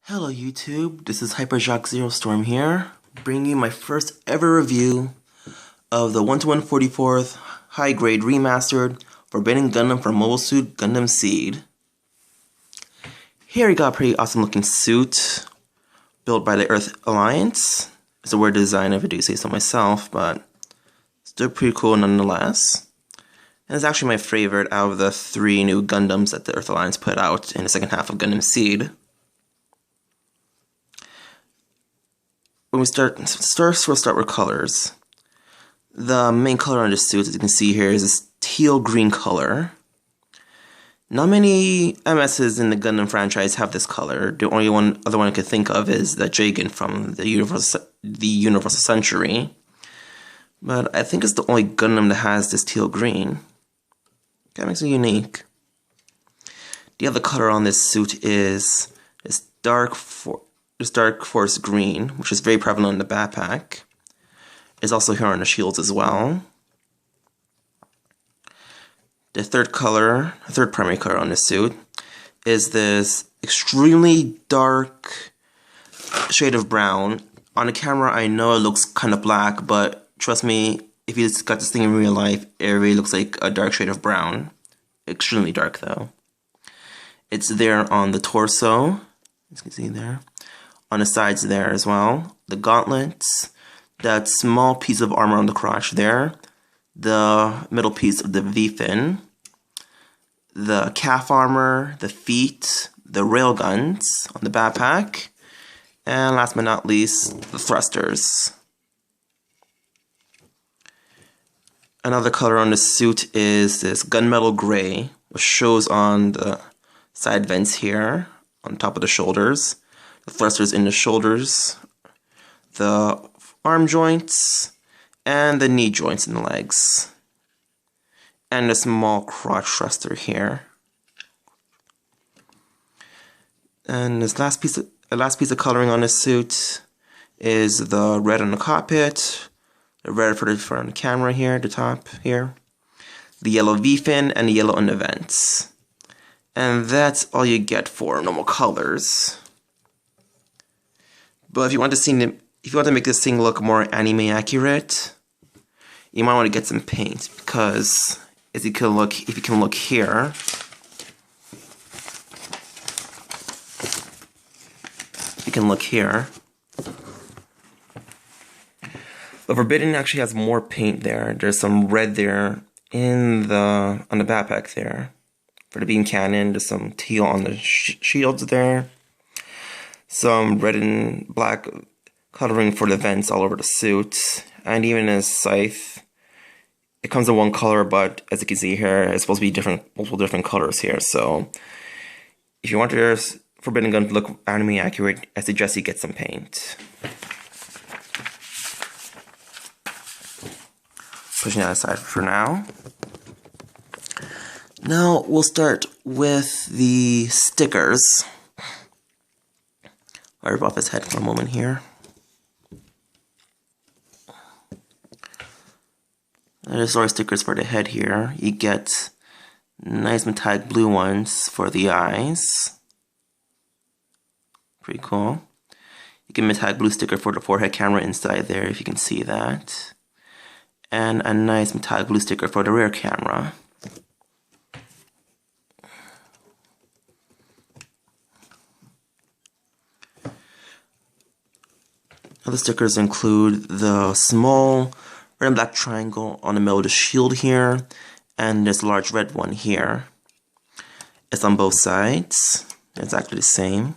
Hello YouTube, this is HyperJock Zero Storm here, bringing you my first ever review of the 1/144th high grade remastered Forbidden Gundam for Mobile Suit Gundam Seed. Here we got a pretty awesome looking suit built by the Earth Alliance. It's a weird design if I do say so myself, but still pretty cool nonetheless. And it's actually my favorite out of the 3 new Gundams that the Earth Alliance put out in the second half of Gundam Seed. When we start, first we'll start with colors. The main color on this suit, as you can see here, is this teal green color. Not many MSs in the Gundam franchise have this color. The only other one I could think of is the Jagan from the Universal Century. But I think it's the only Gundam that has this teal green. That makes it unique. The other color on this suit is this dark forest green, which is very prevalent in the backpack. It's also here on the shields as well. The third primary color on this suit is this extremely dark shade of brown. On the camera I know it looks kind of black, but trust me, if you got this thing in real life, it really looks like a dark shade of brown. Extremely dark though. It's there on the torso, as you can see there. On the sides there as well. The gauntlets, that small piece of armor on the crotch there, the middle piece of the V-fin, the calf armor, the feet, the railguns on the backpack, and last but not least, the thrusters. Another color on the suit is this gunmetal gray, which shows on the side vents here, on top of the shoulders. The thrusters in the shoulders, the arm joints, and the knee joints in the legs. And a small crotch thruster here. And this last piece of coloring on this suit is the red on the cockpit, the red for the front of the camera here, the top here, the yellow V-fin, and the yellow on the vents. And that's all you get for normal colors. But if you want to make this thing look more anime accurate, you might want to get some paint, because if you can look here, the Forbidden actually has more paint there. There's some red there on the backpack there for the beam cannon. There's some teal on the shields there. Some red and black coloring for the vents all over the suit, and even his scythe. It comes in one color, but as you can see here, it's supposed to be multiple different colors here. So, if you want your Forbidden Gun to look anime accurate, I suggest you get some paint. Pushing that aside for now. Now we'll start with the stickers. I'll rip off his head for a moment here. There's our stickers for the head here. You get nice metallic blue ones for the eyes. Pretty cool. You get a metallic blue sticker for the forehead camera inside there, if you can see that. And a nice metallic blue sticker for the rear camera. Other stickers include the small red and black triangle on the middle of the shield here, and this large red one here. It's on both sides. It's actually the same.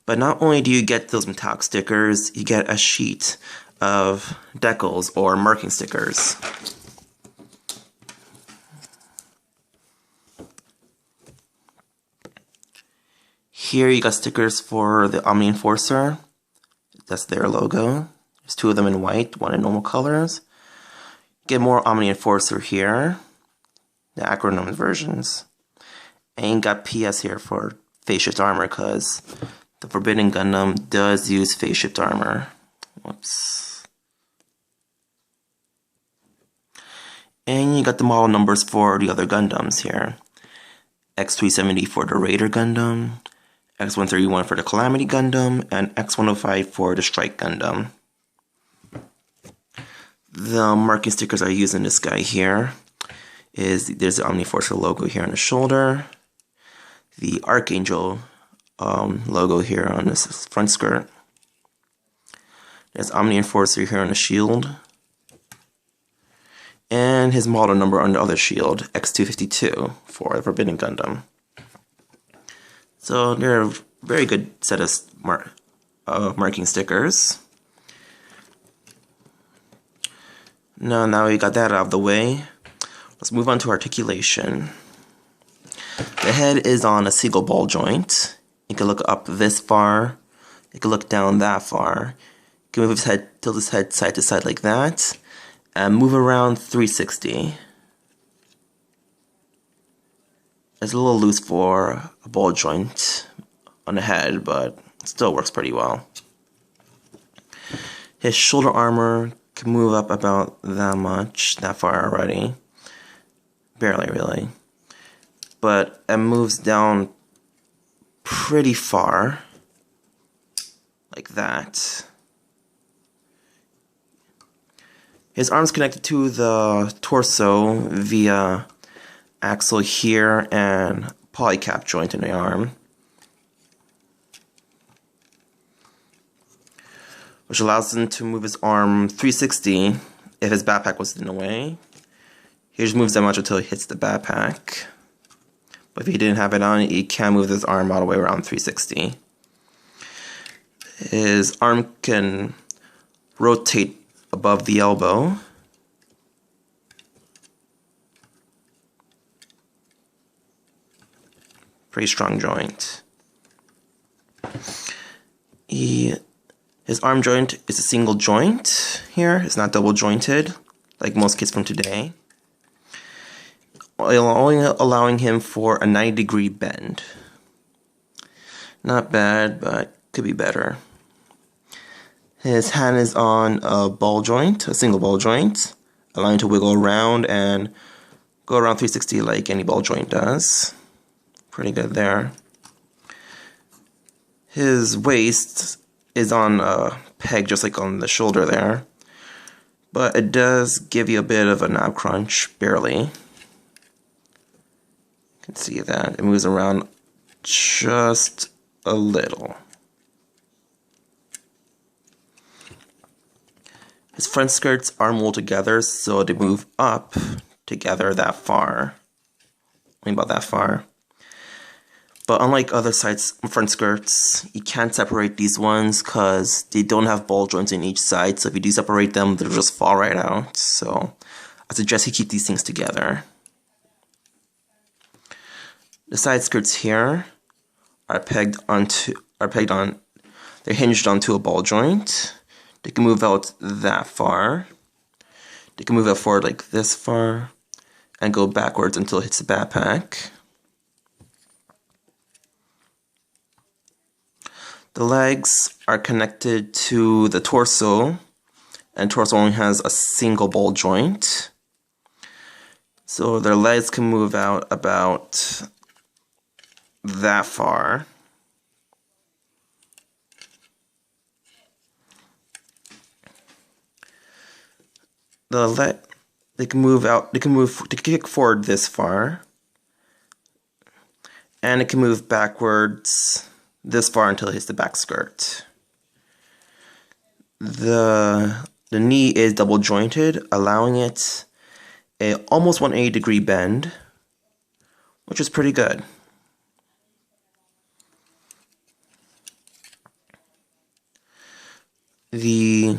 But not only do you get those metallic stickers, you get a sheet of decals or marking stickers. Here you got stickers for the Omni Enforcer. That's their logo. There's 2 of them in white, 1 in normal colors. Get more Omni Enforcer here, the acronym versions. And you got PS here for phase shift armor, because the Forbidden Gundam does use phase shift armor. Whoops. And you got the model numbers for the other Gundams here. X370 for the Raider Gundam, X131 for the Calamity Gundam, and X105 for the Strike Gundam. The marking stickers I use in this guy here is there's the Omniforce logo here on the shoulder, the Archangel logo here on this front skirt, there's Omni Enforcer here on the shield, and his model number on the other shield, X252 for the Forbidden Gundam. So they're a very good set of marking stickers. Now we got that out of the way. Let's move on to articulation. The head is on a single ball joint. You can look up this far. You can look down that far. You can move his head, tilt his head side to side like that, and move around 360. It's a little loose for a ball joint on the head, but it still works pretty well. His shoulder armor can move up about that far already. Barely, really. But it moves down pretty far, like that. His arm's connected to the torso via axle here and polycap joint in the arm, which allows him to move his arm 360 if his backpack was in the way. He just moves that much until he hits the backpack. But if he didn't have it on, he can move his arm all the way around 360. His arm can rotate above the elbow. Pretty strong joint. His arm joint is a single joint here. It's not double jointed like most kits from today, only allowing him for a 90-degree bend. Not bad, but could be better. His hand is on a ball joint, a single ball joint, allowing him to wiggle around and go around 360 like any ball joint does. Pretty good there. His waist is on a peg just like on the shoulder there, but it does give you a bit of a knob crunch, barely. You can see that. It moves around just a little. His front skirts are molded together, so they move up together that far. Only about that far. But unlike other front skirts, you can't separate these ones because they don't have ball joints in each side. So if you do separate them, they'll just fall right out. So I suggest you keep these things together. The side skirts here are they're hinged onto a ball joint. They can move out that far. They can move out forward like this far and go backwards until it hits the backpack. The legs are connected to the torso, and torso only has a single ball joint. So their legs can move out about that far. They can kick forward this far, and it can move backwards this far until it hits the back skirt. The knee is double jointed, allowing it a almost 180-degree bend, which is pretty good. The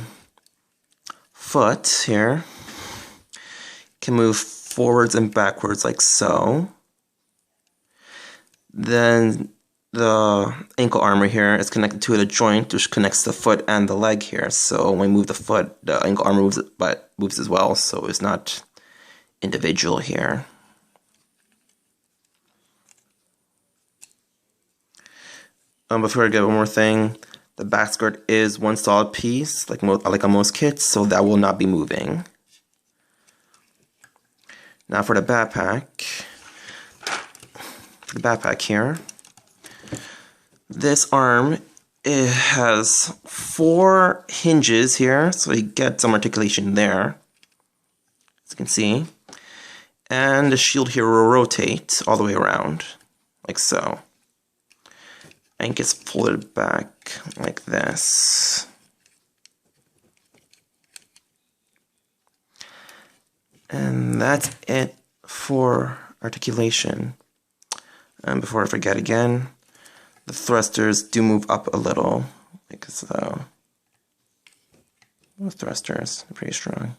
foot here can move forwards and backwards like so. Then the ankle armor here is connected to the joint which connects the foot and the leg here. So when we move the foot, the ankle armor moves, but moves as well. So it's not individual here. Before I get one more thing, the back skirt is one solid piece, like on most kits, so that will not be moving. Now for the backpack here, This arm, it has 4 hinges here, so you get some articulation there, as you can see. And the shield here will rotate all the way around, like so. And it gets folded back like this. And that's it for articulation. And before I forget again, the thrusters do move up a little, like so. Those thrusters are pretty strong.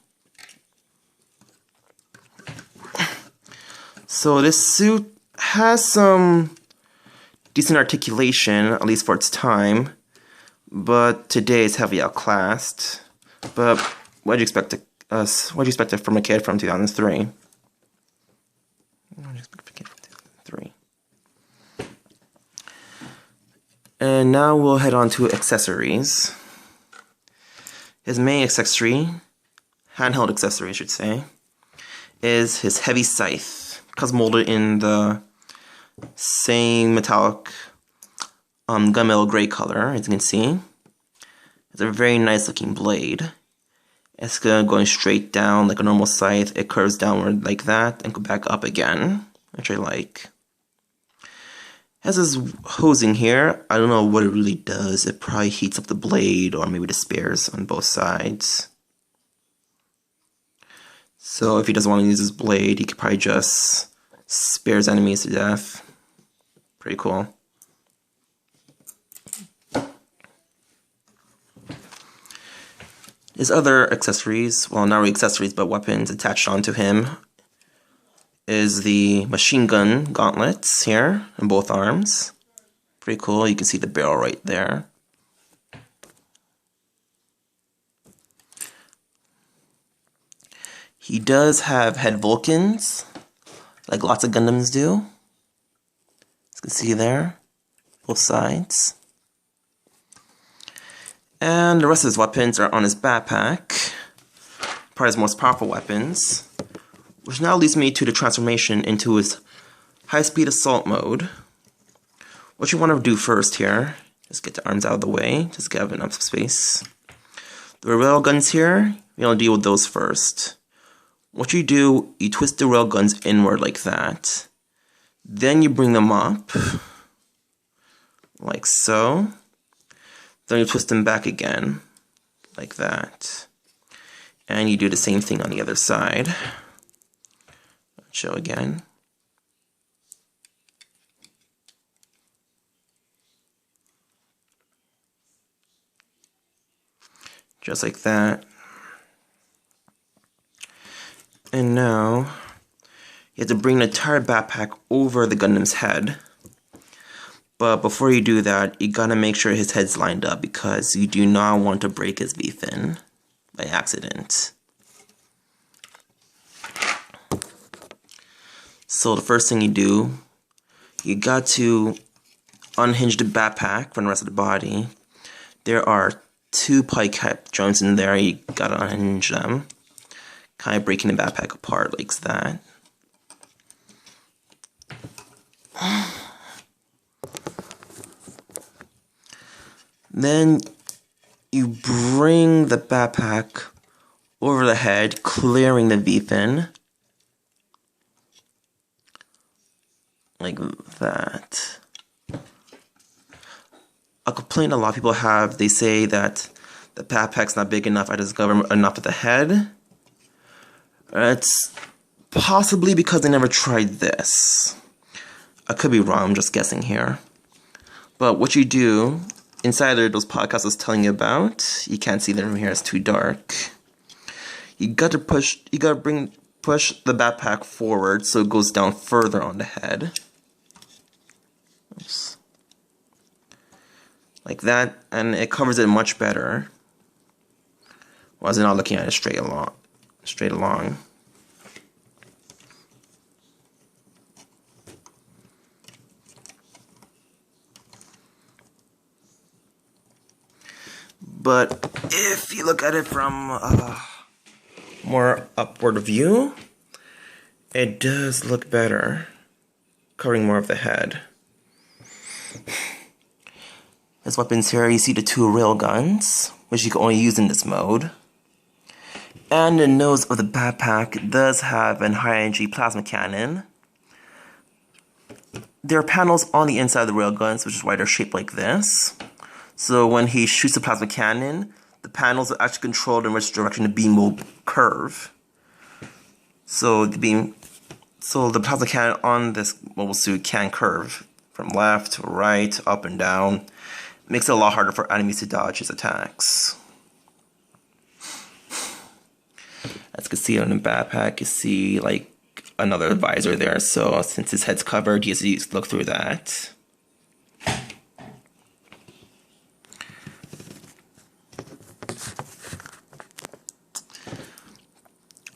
So this suit has some decent articulation, at least for its time, but today it's heavily outclassed. But what do you expect from a kid from 2003? What do you expect from a kid from 2003? And now we'll head on to accessories. His main accessory, handheld accessory I should say, is his heavy scythe, because molded in the same metallic gunmetal gray color, as you can see. It's a very nice looking blade. It's going straight down like a normal scythe. It curves downward like that and go back up again, which I like. Has this hosing here. I don't know what it really does. It probably heats up the blade or maybe the spares on both sides. So if he doesn't want to use his blade, he could probably just spare his enemies to death. Pretty cool. His other accessories, well, not really accessories, but weapons attached onto him, is the machine gun gauntlets here on both arms. Pretty cool. You can see the barrel right there. He does have head Vulcans, like lots of Gundams do. As you can see there, both sides. And the rest of his weapons are on his backpack, part of his most powerful weapons, which now leads me to the transformation into his high-speed assault mode. What you want to do first here, just get the arms out of the way, just give enough space. The rail guns here, you want to deal with those first. What you do, you twist the rail guns inward like that. Then you bring them up, like so. Then you twist them back again, like that. And you do the same thing on the other side. I'll show again. Just like that. And now, you have to bring the entire backpack over the Gundam's head. But before you do that, you gotta make sure his head's lined up because you do not want to break his V-fin by accident. So the first thing you do, you got to unhinge the backpack from the rest of the body. There are 2 pike cap joints in there, you gotta unhinge them. Kind of breaking the backpack apart like that. Then you bring the backpack over the head, clearing the V-fin. Like that. A complaint a lot of people have, they say that the backpack's not big enough, I just cover enough of the head. It's possibly because they never tried this. I could be wrong, I'm just guessing here. But what you do, inside of those podcasts I was telling you about, you can't see them from here, it's too dark. You gotta push the backpack forward so it goes down further on the head. Oops. Like that, and it covers it much better. While it's not looking at it straight along. But if you look at it from a more upward view, it does look better, covering more of the head. His weapons here, you see the 2 rail guns, which you can only use in this mode. And the nose of the backpack does have an high-energy plasma cannon. There are panels on the inside of the railguns, which is why they're shaped like this. So when he shoots the plasma cannon, the panels will actually control in which direction the beam will curve. So the plasma cannon on this mobile suit can curve from left, right, up and down. Makes it a lot harder for enemies to dodge his attacks. As you can see on the backpack, you see like another visor there, so since his head's covered, you just look through that.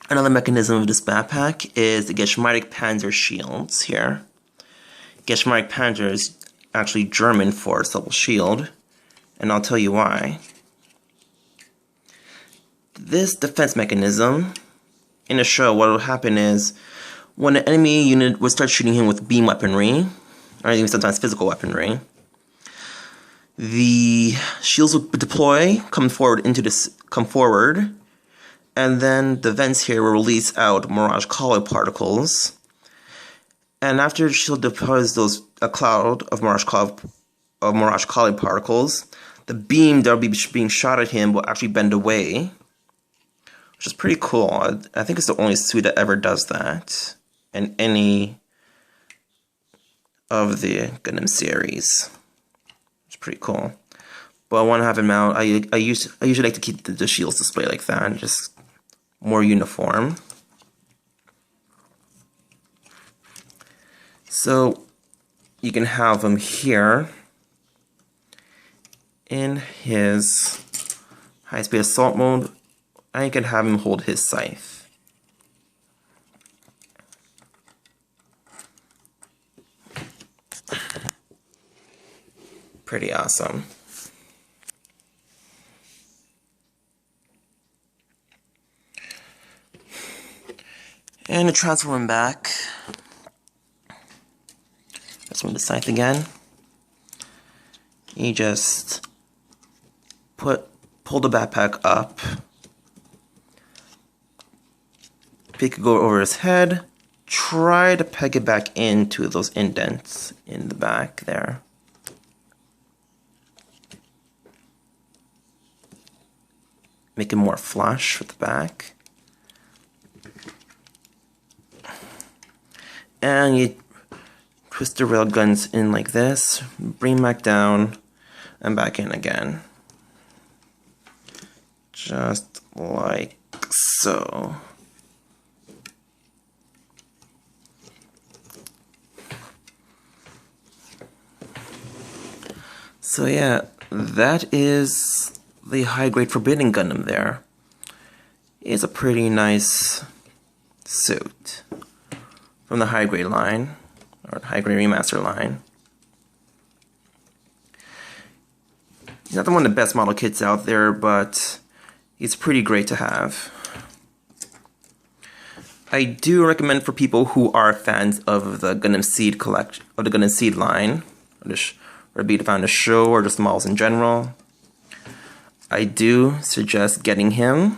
Another mechanism of this backpack is the Geschmeidig Panzer shields here. Geschmeidig Panzer is actually German for double shield, and I'll tell you why. This defense mechanism, in the show, what will happen is when an enemy unit would start shooting him with beam weaponry, or even sometimes physical weaponry, the shields would deploy, come forward, and then the vents here will release out Mirage Colloid particles. And after the shield deploys a cloud of Mirage Colloid particles, the beam that will be being shot at him will actually bend away, which is pretty cool. I think it's the only suit that ever does that in any of the Gundam series. It's pretty cool. But I want to have him out. I usually like to keep the shields displayed like that, just more uniform. So you can have him here in his high-speed assault mode, and you can have him hold his scythe. Pretty awesome. And to transfer him back, let's move the scythe again. You just pull the backpack up. Pick it over his head. Try to peg it back into those indents in the back there. Make it more flush with the back. And you twist the rail guns in like this, bring back down, and back in again. Just like so. So yeah, that is the high-grade Forbidden Gundam there. It's a pretty nice suit from the high-grade line, or the high-grade remaster line. He's not one of the best model kits out there, but he's pretty great to have. I do recommend for people who are fans of the Gundam Seed collection, of the Gundam Seed line, or be it found a show or just models in general. I do suggest getting him.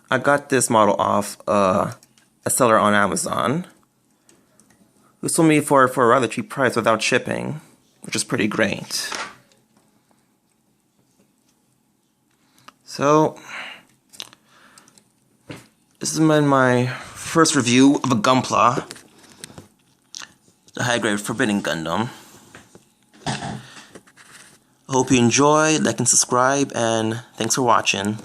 I got this model off a seller on Amazon who sold me for a rather cheap price without shipping, which is pretty great. So, this has been my first review of a gunpla, the high-grade Forbidden Gundam. I hope you enjoy, like and subscribe, and thanks for watching.